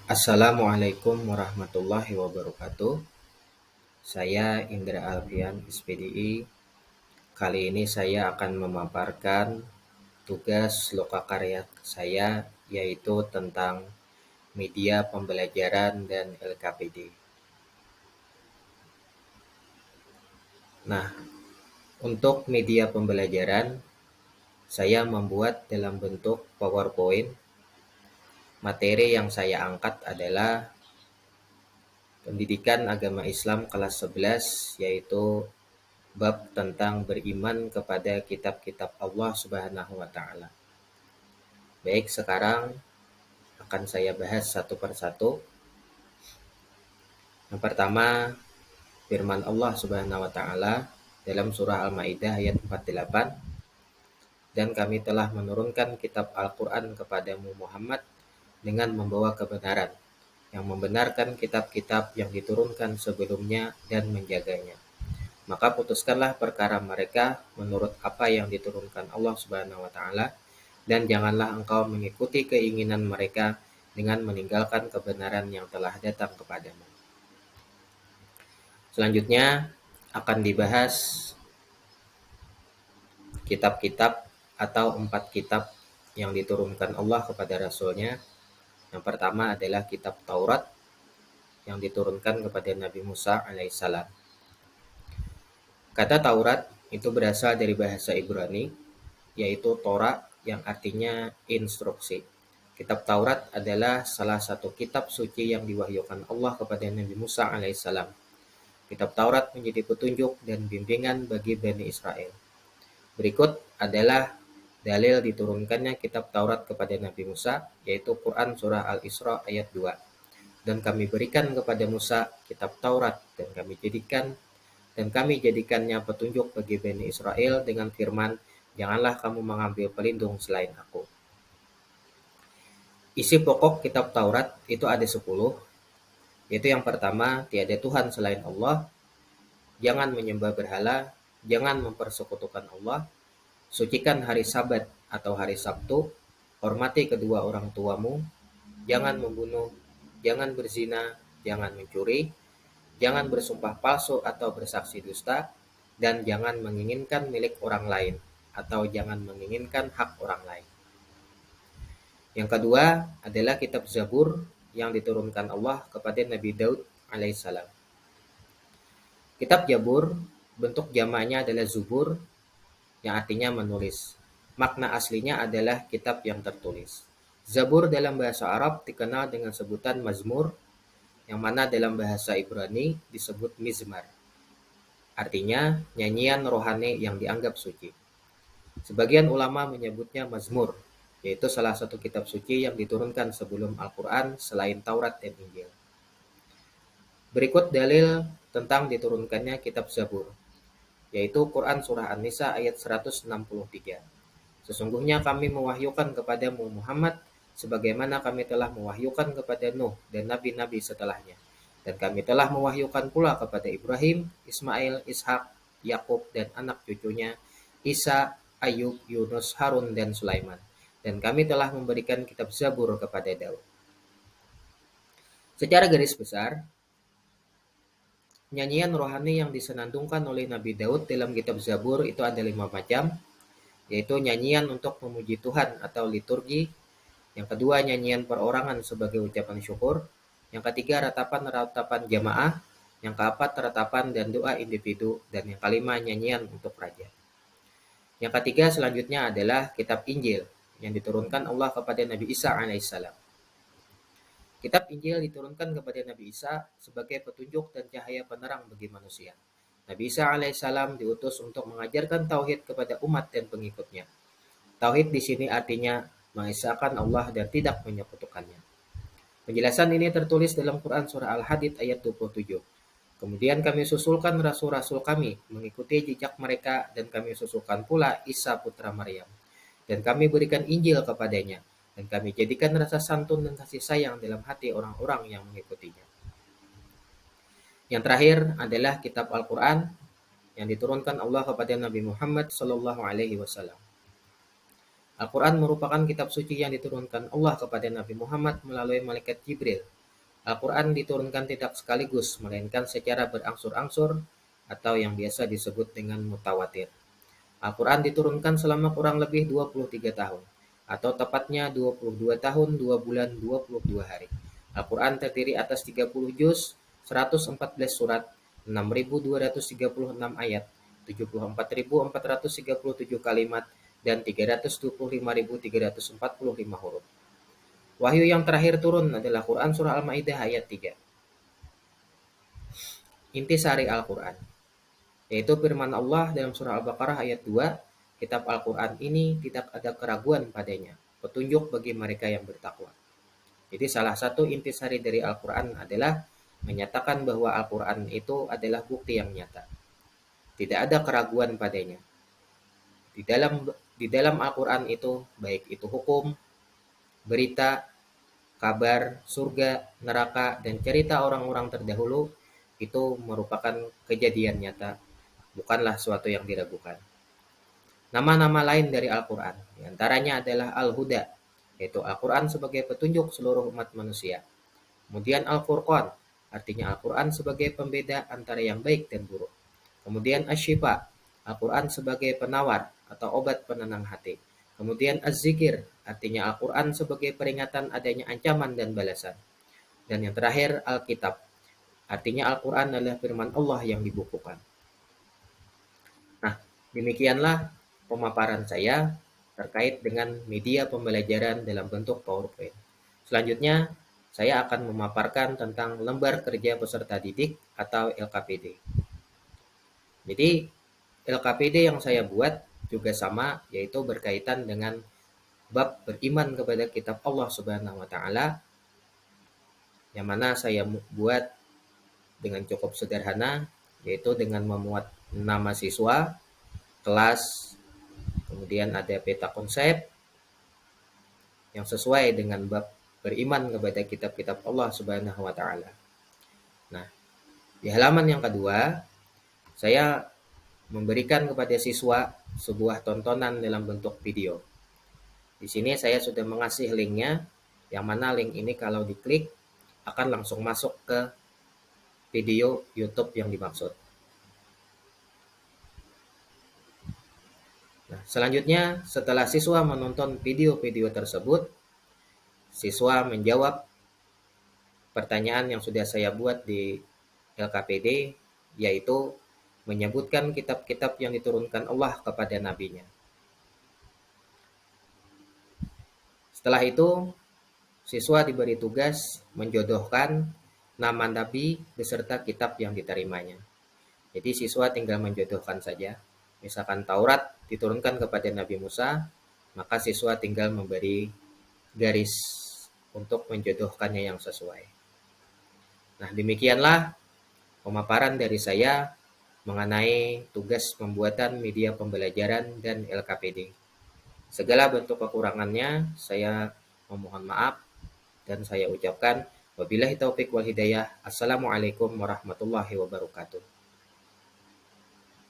Assalamualaikum warahmatullahi wabarakatuh. Saya Indra Alfian, SPDI. Kali ini saya akan memaparkan tugas lokakarya saya, yaitu tentang media pembelajaran dan LKPD. Nah, untuk media pembelajaran, saya membuat dalam bentuk PowerPoint. Materi yang saya angkat adalah Pendidikan Agama Islam kelas 11, yaitu bab tentang beriman kepada kitab-kitab Allah Subhanahu wa taala. Baik, sekarang akan saya bahas satu persatu. Yang pertama, firman Allah Subhanahu wa taala dalam surah Al-Maidah ayat 48, dan kami telah menurunkan kitab Al-Qur'an kepadamu Muhammad dengan membawa kebenaran, yang membenarkan kitab-kitab yang diturunkan sebelumnya dan menjaganya. Maka putuskanlah perkara mereka menurut apa yang diturunkan Allah Subhanahu wa taala, dan janganlah engkau mengikuti keinginan mereka dengan meninggalkan kebenaran yang telah datang kepadamu. Selanjutnya akan dibahas kitab-kitab atau 4 kitab yang diturunkan Allah kepada Rasul-Nya. Yang pertama adalah kitab Taurat yang diturunkan kepada Nabi Musa alaihissalam. Kata Taurat itu berasal dari bahasa Ibrani, yaitu Torah, yang artinya instruksi. Kitab Taurat adalah salah satu kitab suci yang diwahyukan Allah kepada Nabi Musa alaihissalam. Kitab Taurat menjadi petunjuk dan bimbingan bagi Bani Israel. Berikut adalah dalil diturunkannya kitab Taurat kepada Nabi Musa, yaitu Quran Surah Al-Isra ayat 2. Dan kami berikan kepada Musa kitab Taurat, dan kami jadikannya petunjuk bagi Bani Israel dengan firman, janganlah kamu mengambil pelindung selain aku. Isi pokok kitab Taurat itu ada 10, yaitu yang pertama, tiada Tuhan selain Allah, jangan menyembah berhala, jangan mempersekutukan Allah, sucikan hari Sabat atau hari Sabtu, hormati kedua orang tuamu, jangan membunuh, jangan berzina, jangan mencuri, jangan bersumpah palsu atau bersaksi dusta, dan jangan menginginkan milik orang lain atau jangan menginginkan hak orang lain. Yang kedua adalah kitab Zabur yang diturunkan Allah kepada Nabi Daud alaihissalam. Kitab Zabur bentuk jamaknya adalah Zubur, yang artinya menulis. Makna aslinya adalah kitab yang tertulis. Zabur dalam bahasa Arab dikenal dengan sebutan Mazmur, yang mana dalam bahasa Ibrani disebut Mizmar. Artinya nyanyian rohani yang dianggap suci. Sebagian ulama menyebutnya Mazmur, yaitu salah satu kitab suci yang diturunkan sebelum Al-Quran selain Taurat dan Injil. Berikut dalil tentang diturunkannya kitab Zabur, yaitu Quran Surah An-Nisa ayat 163. Sesungguhnya kami mewahyukan kepadamu Muhammad sebagaimana kami telah mewahyukan kepada Nuh dan nabi-nabi setelahnya. Dan kami telah mewahyukan pula kepada Ibrahim, Ismail, Ishak, Yakub dan anak cucunya, Isa, Ayub, Yunus, Harun dan Sulaiman. Dan kami telah memberikan kitab Zabur kepada Daud. Secara garis besar, nyanyian rohani yang disenandungkan oleh Nabi Daud dalam kitab Zabur itu ada 5 macam, yaitu nyanyian untuk memuji Tuhan atau liturgi. Yang kedua, nyanyian perorangan sebagai ucapan syukur. Yang ketiga, ratapan-ratapan jamaah. Yang keempat, ratapan dan doa individu. Dan yang kelima, nyanyian untuk raja. Yang ketiga selanjutnya adalah kitab Injil yang diturunkan Allah kepada Nabi Isa alaihissalam. Kitab Injil diturunkan kepada Nabi Isa sebagai petunjuk dan cahaya penerang bagi manusia. Nabi Isa alaihissalam diutus untuk mengajarkan tauhid kepada umat dan pengikutnya. Tauhid di sini artinya mengesahkan Allah dan tidak menyekutukannya. Penjelasan ini tertulis dalam Quran Surah Al-Hadid ayat 27. Kemudian kami susulkan rasul-rasul kami mengikuti jejak mereka, dan kami susulkan pula Isa putra Maryam. Dan kami berikan Injil kepadanya, dan kami jadikan rasa santun dan kasih sayang dalam hati orang-orang yang mengikutinya. Yang terakhir adalah kitab Al-Quran yang diturunkan Allah kepada Nabi Muhammad SAW. Al-Quran merupakan kitab suci yang diturunkan Allah kepada Nabi Muhammad melalui malaikat Jibril. Al-Quran diturunkan tidak sekaligus, melainkan secara berangsur-angsur atau yang biasa disebut dengan mutawatir. Al-Quran diturunkan selama kurang lebih 23 tahun, atau tepatnya 22 tahun, 2 bulan, 22 hari. Al-Quran terdiri atas 30 juz, 114 surat, 6.236 ayat, 74.437 kalimat, dan 325.345 huruf. Wahyu yang terakhir turun adalah Quran Surah Al-Ma'idah ayat 3. Intisari Al-Quran, yaitu firman Allah dalam surah Al-Baqarah ayat 2, kitab Al-Quran ini tidak ada keraguan padanya, petunjuk bagi mereka yang bertakwa. Jadi salah satu intisari dari Al-Quran adalah menyatakan bahwa Al-Quran itu adalah bukti yang nyata. Tidak ada keraguan padanya. Di dalam Al-Quran itu, baik itu hukum, berita, kabar, surga, neraka, dan cerita orang-orang terdahulu, itu merupakan kejadian nyata, bukanlah suatu yang diragukan. Nama-nama lain dari Al-Quran, diantaranya adalah Al-Huda, yaitu Al-Quran sebagai petunjuk seluruh umat manusia. Kemudian Al-Furqan, artinya Al-Quran sebagai pembeda antara yang baik dan buruk. Kemudian Asy-Syifa, Al-Quran sebagai penawar atau obat penenang hati. Kemudian Az-Zikir, artinya Al-Quran sebagai peringatan adanya ancaman dan balasan. Dan yang terakhir Al-Kitab, artinya Al-Quran adalah firman Allah yang dibukukan. Nah, demikianlah pemaparan saya terkait dengan media pembelajaran dalam bentuk PowerPoint. Selanjutnya, saya akan memaparkan tentang lembar kerja peserta didik atau LKPD. Jadi, LKPD yang saya buat juga sama, yaitu berkaitan dengan bab beriman kepada kitab Allah Subhanahu wa taala, yang mana saya buat dengan cukup sederhana, yaitu dengan memuat nama siswa, kelas, kemudian ada peta konsep yang sesuai dengan bab beriman kepada kitab-kitab Allah Subhanahu wa taala. Nah, di halaman yang kedua, saya memberikan kepada siswa sebuah tontonan dalam bentuk video. Di sini saya sudah mengasih linknya, yang mana link ini kalau diklik akan langsung masuk ke video YouTube yang dimaksud. Nah, selanjutnya setelah siswa menonton video-video tersebut, siswa menjawab pertanyaan yang sudah saya buat di LKPD, yaitu menyebutkan kitab-kitab yang diturunkan Allah kepada nabinya. Setelah itu, siswa diberi tugas menjodohkan nama nabi beserta kitab yang diterimanya. Jadi siswa tinggal menjodohkan saja. Misalkan Taurat diturunkan kepada Nabi Musa, maka siswa tinggal memberi garis untuk menjodohkannya yang sesuai. Nah, demikianlah pemaparan dari saya mengenai tugas pembuatan media pembelajaran dan LKPD. Segala bentuk kekurangannya saya memohon maaf dan saya ucapkan wabillahi taufik wal hidayah. Assalamualaikum warahmatullahi wabarakatuh.